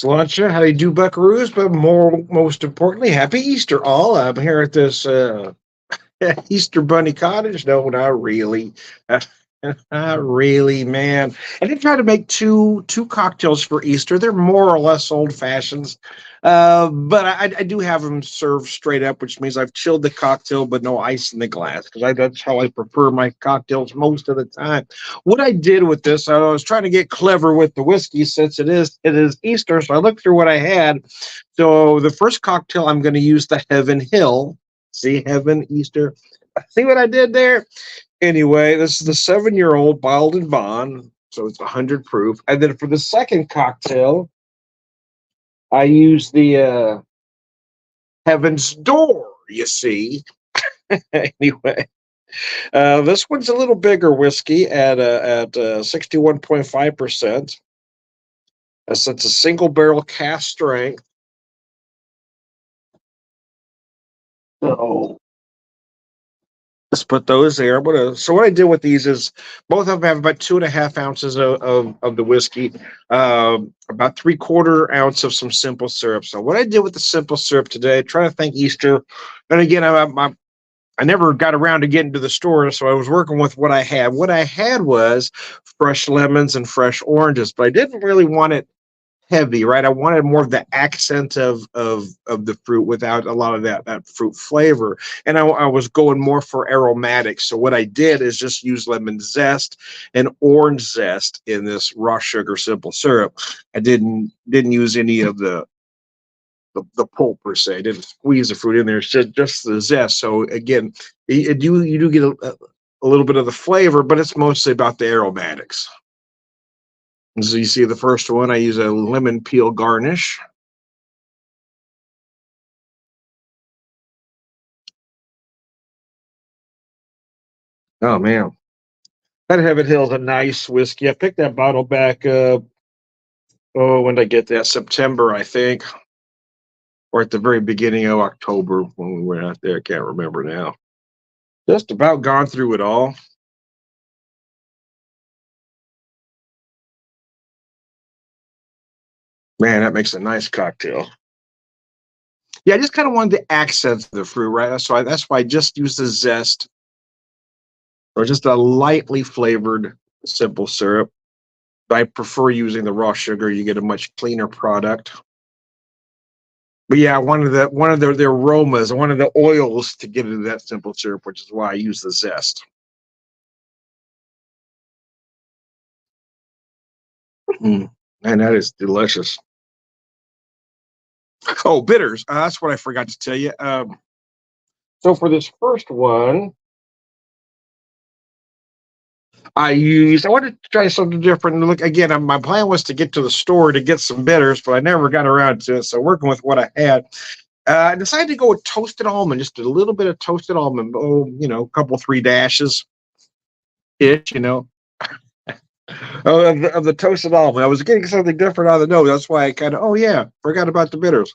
Sláinte, how do you do, buckaroos? But most importantly, happy Easter all. I'm here at this Easter Bunny Cottage. No, not really. Not really, man. I did try to make two cocktails for Easter. They're more or less old fashions, but I do have them served straight up, which means I've chilled the cocktail, but no ice in the glass because that's how I prefer my cocktails most of the time. What I did with this, I was trying to get clever with the whiskey since it is Easter, so I looked through what I had. So the first cocktail I'm going to use the Heaven Hill. See, Heaven Easter. See what I did there? Anyway, this is the 7-year-old bottled in bond, so it's 100 proof. And then for the second cocktail, I use the Heaven's Door. You see. Anyway, this one's a little bigger whiskey at 61.5%. It's a single barrel cask strength. So let's put those there. So what I did with these is both of them have about 2.5 ounces of the whiskey, about 3/4 ounce of some simple syrup. So what I did with the simple syrup today, trying to thank Easter, and again, I never got around to getting to the store, so I was working with what I had. What I had was fresh lemons and fresh oranges, but I didn't really want it heavy, right? I wanted more of the accent of the fruit without a lot of that fruit flavor, and I was going more for aromatics. So what I did is just use lemon zest and orange zest in this raw sugar simple syrup. I didn't use any of the pulp per se. I didn't squeeze the fruit in there. It's just the zest. So again, you do get a little bit of the flavor, but it's mostly about the aromatics. So you see the first one, I use a lemon peel garnish. Oh man, that Heaven Hill is a nice whiskey. I picked that bottle back. When did I get that? September, I think, or at the very beginning of October when we went out there. I can't remember now. Just about gone through it all. Man, that makes a nice cocktail. Yeah, I just kind of wanted the accents of the fruit, right? That's why I just used the zest or just a lightly flavored simple syrup. I prefer using the raw sugar. You get a much cleaner product. But yeah, one of the aromas, one of the oils to get into that simple syrup, which is why I use the zest. Mm, and that is delicious. Oh, bitters. That's what I forgot to tell you. So for this first one, I wanted to try something different. Look again, my plan was to get to the store to get some bitters, but I never got around to it. So working with what I had, I decided to go with toasted almond, just a little bit of toasted almond. Oh, a couple 3 dashes ish, of the toasted almond. I was getting something different out of the nose. That's why I kind of, oh yeah, forgot about the bitters.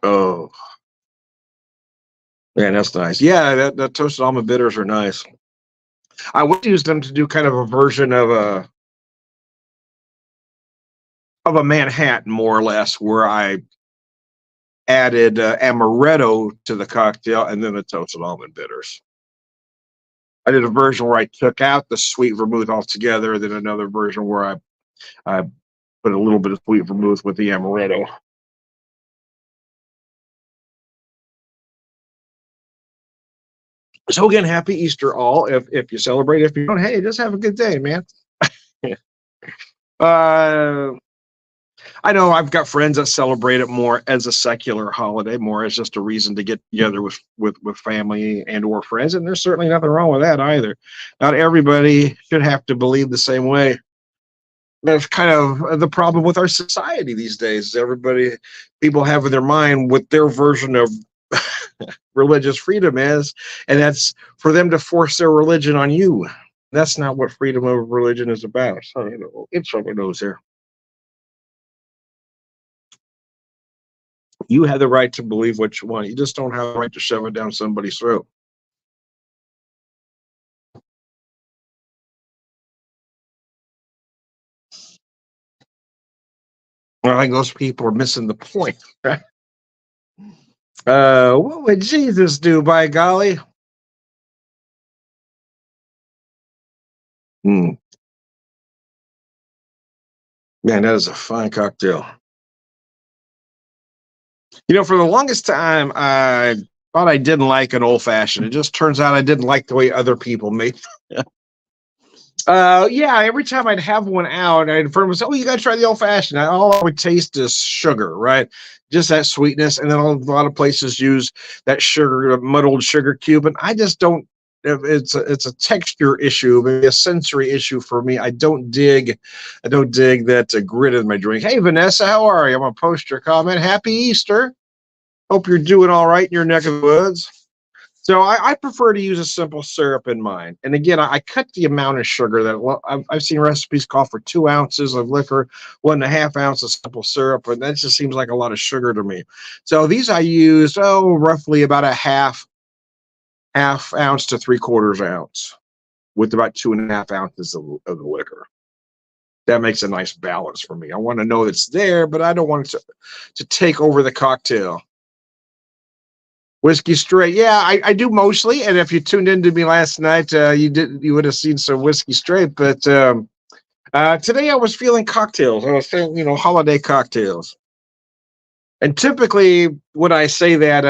Oh man, that's nice. Yeah, that toasted almond bitters are nice. I would use them to do kind of a version of a Manhattan, more or less, where I added amaretto to the cocktail and then the toasted almond bitters. I did a version where I took out the sweet vermouth altogether, then another version where I put a little bit of sweet vermouth with the amaretto. So again, happy Easter all. If you celebrate, if you don't, hey, just have a good day, man. uh, I know I've got friends that celebrate it more as a secular holiday, more as just a reason to get together with family and or friends, and there's certainly nothing wrong with that either. Not everybody should have to believe the same way. That's kind of the problem with our society these days. People have in their mind what their version of religious freedom is, and that's for them to force their religion on you. That's not what freedom of religion is about. So, it's on the nose here. You have the right to believe what you want. You just don't have the right to shove it down somebody's throat. I think those people are missing the point. What would Jesus do, by golly? Hmm. Man, that is a fine cocktail. For the longest time, I thought I didn't like an old fashioned. It just turns out I didn't like the way other people made. Yeah. Every time I'd have one out, I'd friend would say, "Oh, you got to try the old fashioned." All I would taste is sugar, right? Just that sweetness, and then a lot of places use that sugar, muddled sugar cube, and I just don't. It's a texture issue, maybe a sensory issue for me. I don't dig that grit in my drink. Hey, Vanessa, how are you? I'm gonna post your comment. Happy Easter. Hope you're doing all right in your neck of the woods. So I prefer to use a simple syrup in mine. And again, I cut the amount of sugar that I've seen recipes call for 2 ounces of liquor, 1.5 ounces of simple syrup, and that just seems like a lot of sugar to me. So these I use, roughly about a half ounce to 3/4 ounce with about 2.5 ounces of the liquor. That makes a nice balance for me. I want to know it's there, but I don't want it to take over the cocktail. Whiskey straight, yeah, I do mostly. And if you tuned in to me last night, you would have seen some whiskey straight. But today I was feeling cocktails. I was feeling, holiday cocktails. And typically, when I say that,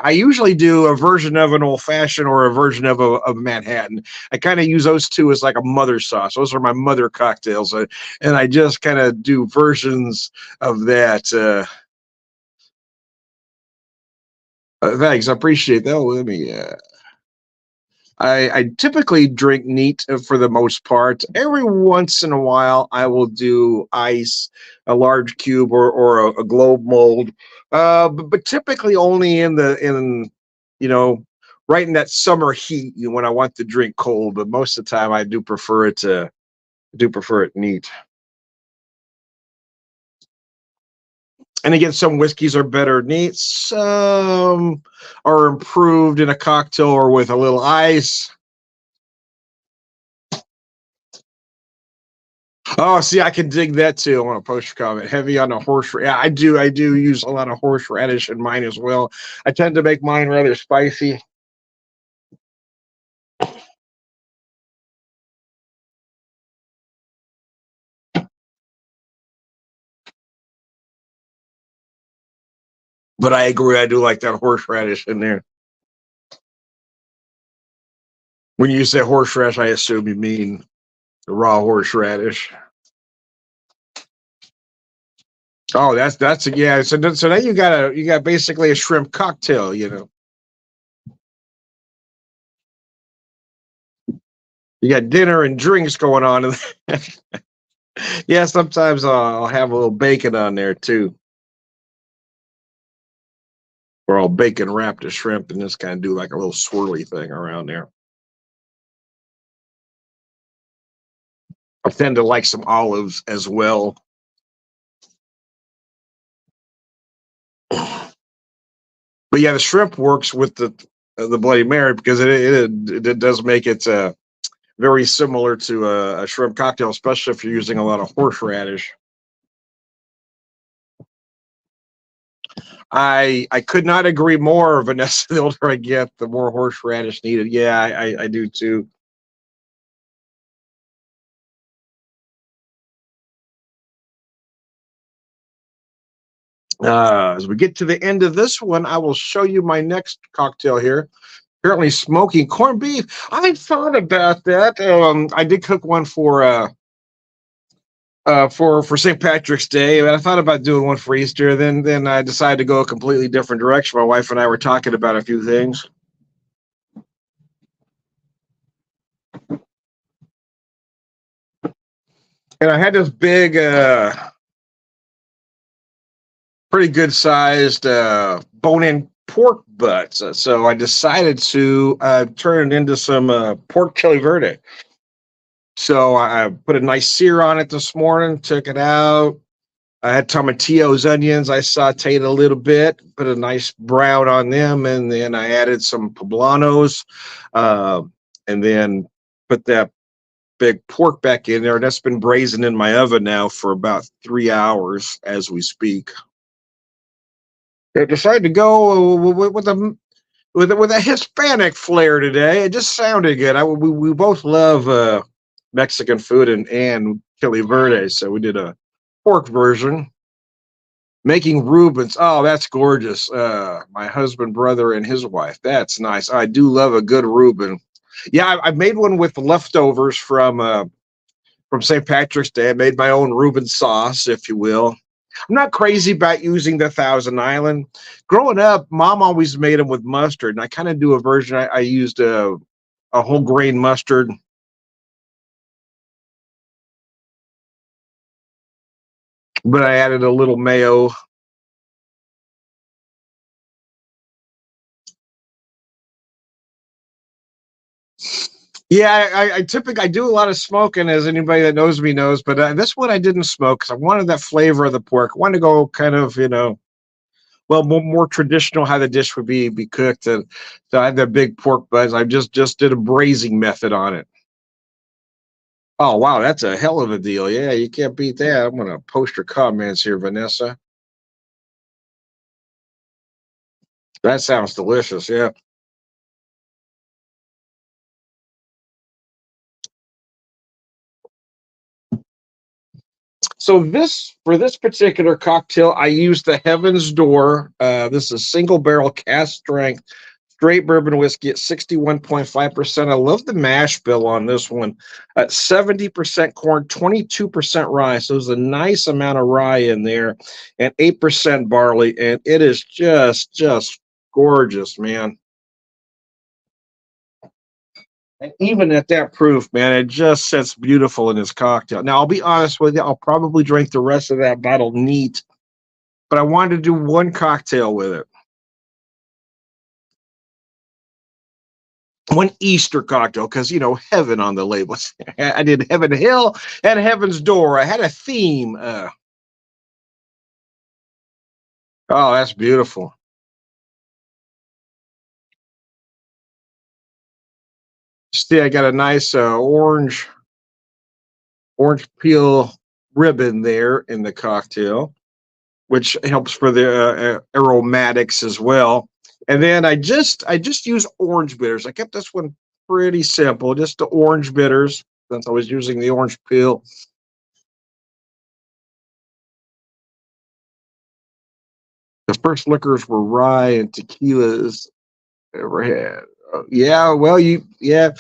I usually do a version of an old fashioned or a version of a Manhattan. I kind of use those two as like a mother sauce. Those are my mother cocktails, and I just kind of do versions of that. Thanks, I appreciate that. Let me. I typically drink neat for the most part. Every once in a while, I will do ice, a large cube or a globe mold, but typically only you know right in that summer heat, when I want to drink cold. But most of the time, I do prefer it neat. And again, some whiskeys are better neat. Some are improved in a cocktail or with a little ice. Oh, see, I can dig that too. I want to post a comment. Heavy on the yeah, I do. I do use a lot of horseradish in mine as well. I tend to make mine rather spicy. But I agree, I do like that horseradish in there. When you say horseradish, I assume you mean the raw horseradish. Oh, yeah. So now you got basically a shrimp cocktail. You got dinner and drinks going on. Yeah, sometimes I'll have a little bacon on there too, or I'll bacon wrap the shrimp and just kind of do like a little swirly thing around there. I tend to like some olives as well. But yeah, the shrimp works with the Bloody Mary because it does make it very similar to a shrimp cocktail, especially if you're using a lot of horseradish. I could not agree more, Vanessa. The older I get, the more horseradish needed. Yeah, I do too. As we get to the end of this one, I will show you my next cocktail here. Apparently, smoking corned beef. I thought about that. I did cook one for St. Patrick's Day, and I thought about doing one for Easter. Then I decided to go a completely different direction. My wife and I were talking about a few things. And I had this big, pretty good sized bone-in pork butt. So I decided to turn it into some pork chili verde. So I put a nice sear on it this morning, took it out, I had tomatillos, onions. I sauteed a little bit, put a nice brown on them, and then I added some poblanos, uh, and then put that big pork back in there. That's been braising in my oven now for about 3 hours as we speak. I decided to go with a Hispanic flair today. It just sounded good. We both love Mexican food and chili verde, so we did a pork version. Making Rubens. Oh, that's gorgeous. My husband, brother, and his wife. That's nice. I do love a good Reuben. Yeah, I made one with leftovers from St. Patrick's Day. I made my own Reuben sauce, if you will. I'm not crazy about using the Thousand Island. Growing up, Mom always made them with mustard, and I kind of do a version. I used a whole grain mustard, but I added a little mayo. Yeah, I typically I do a lot of smoking, as anybody that knows me knows. But this one I didn't smoke because I wanted that flavor of the pork. I wanted to go kind of, well, more traditional how the dish would be cooked. And so I had that big pork buzz. I just did a braising method on it. Oh wow, that's a hell of a deal. Yeah, you can't beat that. I'm gonna post your comments here, Vanessa. That sounds delicious. Yeah. So this for this particular cocktail, I used the Heaven's Door. This is single barrel cast strength straight bourbon whiskey at 61.5%. I love the mash bill on this one at 70% corn, 22% rye. So there's a nice amount of rye in there and 8% barley. And it is just gorgeous, man. And even at that proof, man, it just sits beautiful in this cocktail. Now, I'll be honest with you, I'll probably drink the rest of that bottle neat, but I wanted to do one cocktail with it. One Easter cocktail, because heaven on the label. I did Heaven Hill and Heaven's Door. I had a theme. Oh, that's beautiful. See, I got a nice orange peel ribbon there in the cocktail, which helps for the aromatics as well. And then I just use orange bitters. I kept this one pretty simple, just the orange bitters since I was using the orange peel. The first liquors were rye and tequilas ever had. Yeah, well, yeah.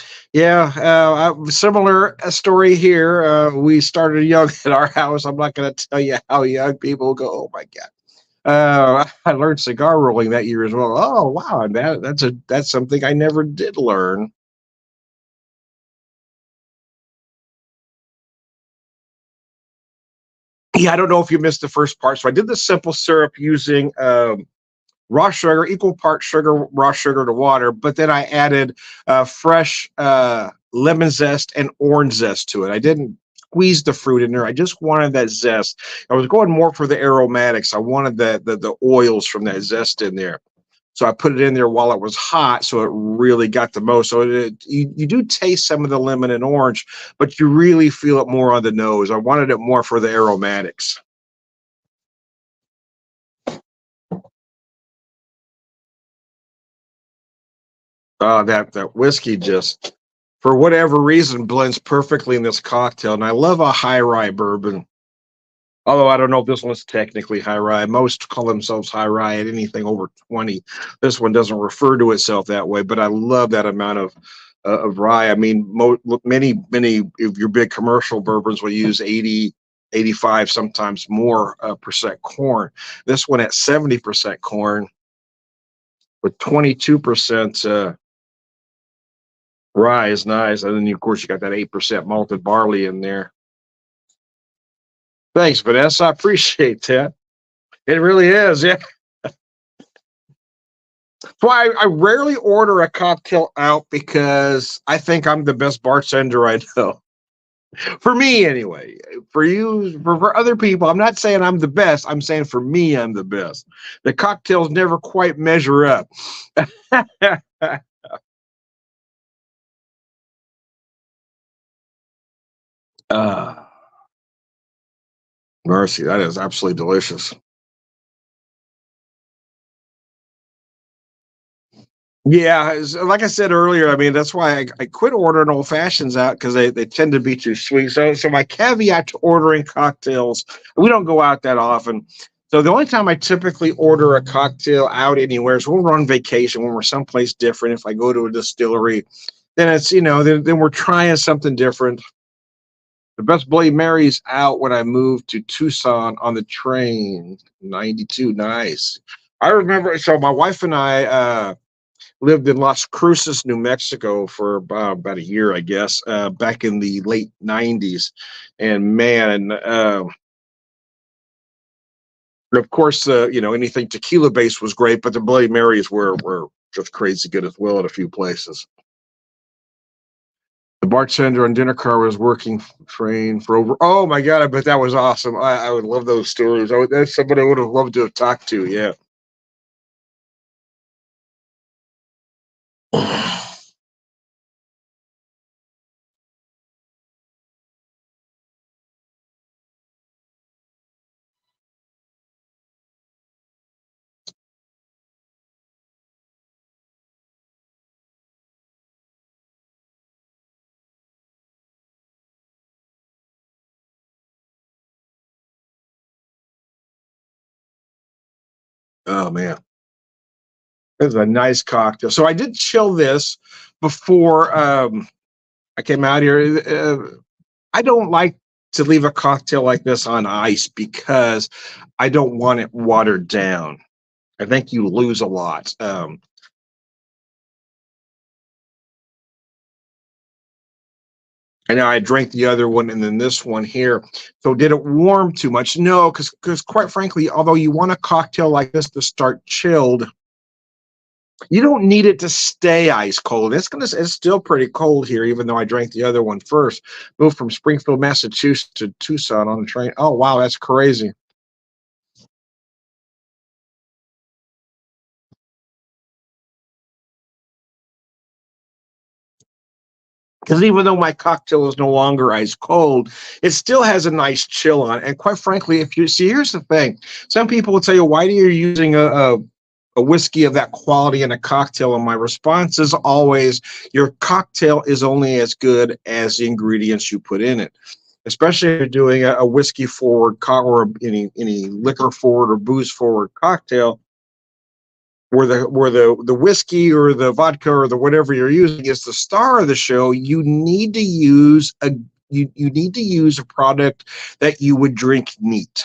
Similar story here. We started young at our house. I'm not going to tell you how young people go. Oh my god. I learned cigar rolling that year as well. Oh wow, and that's something I never did learn. Yeah, I don't know if you missed the first part. So I did the simple syrup using raw sugar, equal part sugar, raw sugar to water, but then I added fresh lemon zest and orange zest to it. I didn't squeeze the fruit in there. I just wanted that zest. I was going more for the aromatics. I wanted the oils from that zest in there. So I put it in there while it was hot, so it really got the most. So you do taste some of the lemon and orange, but you really feel it more on the nose. I wanted it more for the aromatics. That whiskey just, for whatever reason, blends perfectly in this cocktail. And I love a high rye bourbon. Although I don't know if this one's technically high rye. Most call themselves high rye at anything over 20. This one doesn't refer to itself that way, but I love that amount of rye. I mean, many of your big commercial bourbons will use 80, 85, sometimes more percent corn. This one at 70% corn with 22% rye is nice. And then, of course, you got that 8% malted barley in there. Thanks, Vanessa. I appreciate that. It really is. Yeah. So I rarely order a cocktail out because I think I'm the best bartender I know. For me anyway. For you, for other people, I'm not saying I'm the best. I'm saying for me, I'm the best. The cocktails never quite measure up. uh, Mercy, that is absolutely delicious. Yeah, like I said earlier, I mean that's why I quit ordering old fashions out because they tend to be too sweet. So my caveat to ordering cocktails, we don't go out that often. So the only time I typically order a cocktail out anywhere is when we're on vacation, when we're someplace different. If I go to a distillery, then it's then we're trying something different. The best Bloody Mary's out when I moved to Tucson on the train, 92. Nice. I remember. So my wife and I. Lived in Las Cruces, New Mexico for about a year, I guess, back in the late 90s. And man, of course, anything tequila based was great, but the Bloody Marys were just crazy good as well at a few places. The bartender on dinner car was working train for over. Oh my God, I bet that was awesome. I would love those stories. That's somebody I would have loved to have talked to. Yeah. Oh man, this is a nice cocktail. So I did chill this before I came out here. I don't like to leave a cocktail like this on ice because I don't want it watered down. I think you lose a lot. And now I drank the other one and then this one here. So did it warm too much? No, because quite frankly, although you want a cocktail like this to start chilled, you don't need it to stay ice cold. It's still pretty cold here, even though I drank the other one first. Moved from Springfield, Massachusetts to Tucson on the train. Oh wow, that's crazy. Because even though my cocktail is no longer ice cold, it still has a nice chill on it. And quite frankly, if you see, here's the thing: some people would say, "Why are you using a whiskey of that quality in a cocktail?" And my response is always, "Your cocktail is only as good as the ingredients you put in it." Especially if you're doing a whiskey forward or any liquor forward or booze forward cocktail, where the whiskey or the vodka or the whatever you're using is the star of the show, you need to use a product that you would drink neat.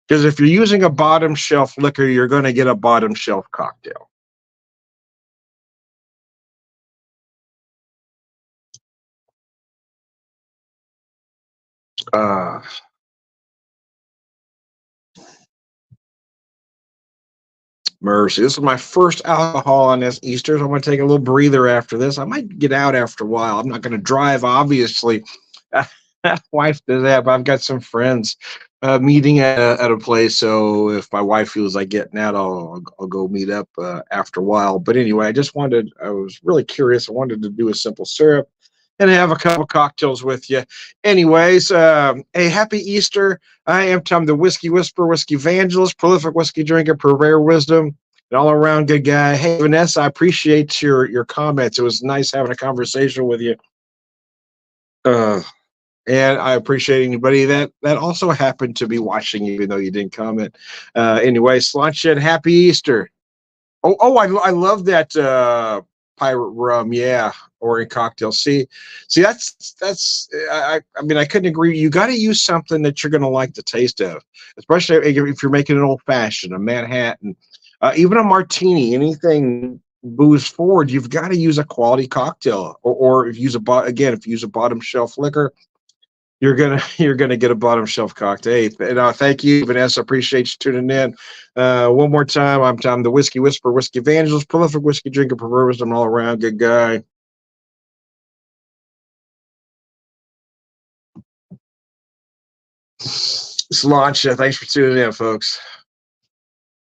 Because if you're using a bottom shelf liquor, you're going to get a bottom shelf cocktail. Uh, Mercy. This is my first alcohol on this Easter, so I'm going to take a little breather after this. I might get out after a while. I'm not going to drive, obviously. Wife does that, but I've got some friends meeting at a place. So if my wife feels like getting out, I'll go meet up after a while. But anyway, I was really curious. I wanted to do a simple syrup and have a couple cocktails with you. Anyways, hey, happy Easter. I am Tom, the Whiskey Whisperer, Whiskey Evangelist, prolific whiskey drinker, purveyor of wisdom, and all around good guy. Hey, Vanessa, I appreciate your comments. It was nice having a conversation with you. Uh, and I appreciate anybody that also happened to be watching, even though you didn't comment. Anyway, Slaunch, happy Easter. I love that pirate rum. Yeah, Oregon cocktail. See, I mean, I couldn't agree. You got to use something that you're going to like the taste of, especially if you're making an old fashioned, a Manhattan, even a martini, anything booze forward. You've got to use a quality cocktail, or if you use if you use a bottom shelf liquor, you're gonna get a bottom shelf cocktail. Hey, thank you, Vanessa. Appreciate you tuning in. One more time, I'm Tom, the Whiskey Whisperer, Whiskey Evangelist, prolific whiskey drinker, perverse, I'm all around good guy. It's Launch. Thanks for tuning in, folks.